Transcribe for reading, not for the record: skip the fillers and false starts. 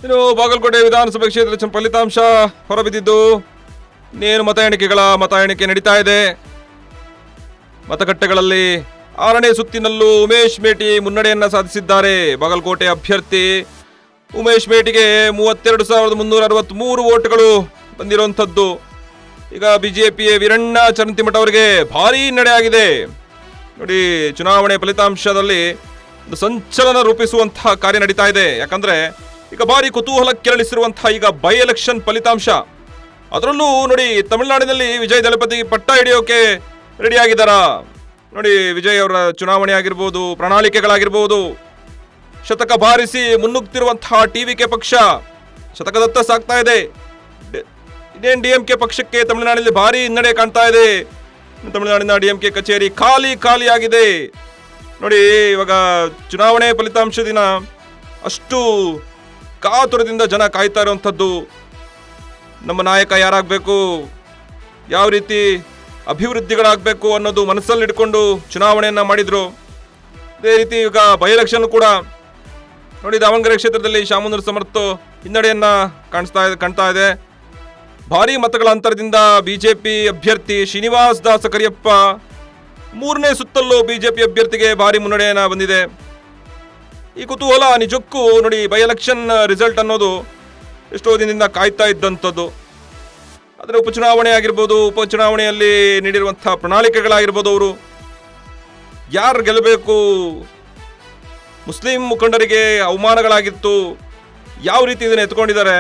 ಇನ್ನು ಬಾಗಲಕೋಟೆ ವಿಧಾನಸಭೆ ಕ್ಷೇತ್ರದ ಫಲಿತಾಂಶ ಹೊರಬಿದ್ದಿದ್ದು ಇನ್ನೇನು ಮತ ಎಣಿಕೆ ನಡೀತಾ ಇದೆ. ಮತಗಟ್ಟೆಗಳಲ್ಲಿ 6ನೇ ಸುತ್ತಿನಲ್ಲೂ ಉಮೇಶ್ ಮೇಟಿ ಮುನ್ನಡೆಯನ್ನ ಸಾಧಿಸಿದ್ದಾರೆ. ಬಾಗಲಕೋಟೆ ಅಭ್ಯರ್ಥಿ ಉಮೇಶ್ ಮೇಟಿಗೆ 32,363 ವೋಟ್ಗಳು ಬಂದಿರುವಂಥದ್ದು. ಈಗ ಬಿಜೆಪಿಯ ವೀರಣ್ಣ ಚರಂತಿಮಠ ಅವರಿಗೆ ಭಾರೀ ನಡೆಯಾಗಿದೆ. ನೋಡಿ, ಚುನಾವಣೆ ಫಲಿತಾಂಶದಲ್ಲಿ ಒಂದು ಸಂಚಲನ ರೂಪಿಸುವಂತಹ ಕಾರ್ಯ ನಡೀತಾ ಇದೆ. ಯಾಕಂದ್ರೆ ಈಗ ಭಾರಿ ಕುತೂಹಲ ಕೆರಳಿಸಿರುವಂತಹ ಈಗ ಬೈ ಎಲೆಕ್ಷನ್ ಫಲಿತಾಂಶ. ಅದರಲ್ಲೂ ನೋಡಿ, ತಮಿಳುನಾಡಿನಲ್ಲಿ ವಿಜಯ್ ದಳಪತಿ ಪಟ್ಟ ಹಿಡಿಯೋಕೆ ರೆಡಿ ಆಗಿದ್ದಾರ. ನೋಡಿ, ವಿಜಯ್ ಅವರ ಚುನಾವಣೆ ಆಗಿರ್ಬೋದು, ಪ್ರಣಾಳಿಕೆಗಳಾಗಿರ್ಬೋದು, ಶತಕ ಬಾರಿಸಿ ಮುನ್ನುಗ್ತಿರುವಂತಹ ಟಿವಿಕೆ ಪಕ್ಷ ಶತಕದತ್ತ ಸಾಗ್ತಾ ಇದೆ. ಇನ್ನೇನು ಡಿಎಂಕೆ ಪಕ್ಷಕ್ಕೆ ತಮಿಳುನಾಡಿನಲ್ಲಿ ಭಾರಿ ಹಿನ್ನಡೆ ಕಾಣ್ತಾ ಇದೆ. ತಮಿಳುನಾಡಿನ ಡಿಎಂಕೆ ಕಚೇರಿ ಖಾಲಿ ಆಗಿದೆ. ನೋಡಿ, ಇವಾಗ ಚುನಾವಣೆ ಫಲಿತಾಂಶ ದಿನ ಅಷ್ಟು ಕಾತುರದಿಂದ ಜನ ಕಾಯ್ತಾ ಇರುವಂಥದ್ದು. ನಮ್ಮ ನಾಯಕ ಯಾರಾಗಬೇಕು, ಯಾವ ರೀತಿ ಅಭಿವೃದ್ಧಿಗಳಾಗಬೇಕು ಅನ್ನೋದು ಮನಸ್ಸಲ್ಲಿ ಇಟ್ಕೊಂಡು ಚುನಾವಣೆಯನ್ನು ಮಾಡಿದ್ರು. ಅದೇ ರೀತಿ ಈಗ ಬೈ ಎಲೆಕ್ಷನ್ ಕೂಡ ನೋಡಿ, ದಾವಣಗೆರೆ ಕ್ಷೇತ್ರದಲ್ಲಿ ಶಾಮುಂದ್ರ ಸಮರ್ಥ ಹಿನ್ನಡೆಯನ್ನು ಕಾಣ್ತಾ ಇದೆ. ಭಾರೀ ಮತಗಳ ಅಂತರದಿಂದ ಬಿಜೆಪಿ ಅಭ್ಯರ್ಥಿ ಶ್ರೀನಿವಾಸ್ ದಾಸ ಕರಿಯಪ್ಪ 3ನೇ ಸುತ್ತಲ್ಲೂ ಬಿಜೆಪಿ ಅಭ್ಯರ್ಥಿಗೆ ಭಾರಿ ಮುನ್ನಡೆಯನ್ನು ಬಂದಿದೆ. ಈ ಕುತೂಹಲ ನಿಜಕ್ಕೂ ನೋಡಿ, ಬೈ ಎಲೆಕ್ಷನ್ ರಿಸಲ್ಟ್ ಅನ್ನೋದು ಎಷ್ಟೋ ದಿನದಿಂದ ಕಾಯ್ತಾ ಇದ್ದಂಥದ್ದು. ಆದರೆ ಉಪಚುನಾವಣೆ ಆಗಿರ್ಬೋದು, ಉಪಚುನಾವಣೆಯಲ್ಲಿ ನೀಡಿರುವಂತಹ ಪ್ರಣಾಳಿಕೆಗಳಾಗಿರ್ಬೋದು, ಅವರು ಯಾರು ಗೆಲ್ಲಬೇಕು, ಮುಸ್ಲಿಂ ಮುಖಂಡರಿಗೆ ಅವಮಾನಗಳಾಗಿತ್ತು, ಯಾವ ರೀತಿ ಇದನ್ನು ಎತ್ಕೊಂಡಿದ್ದಾರೆ.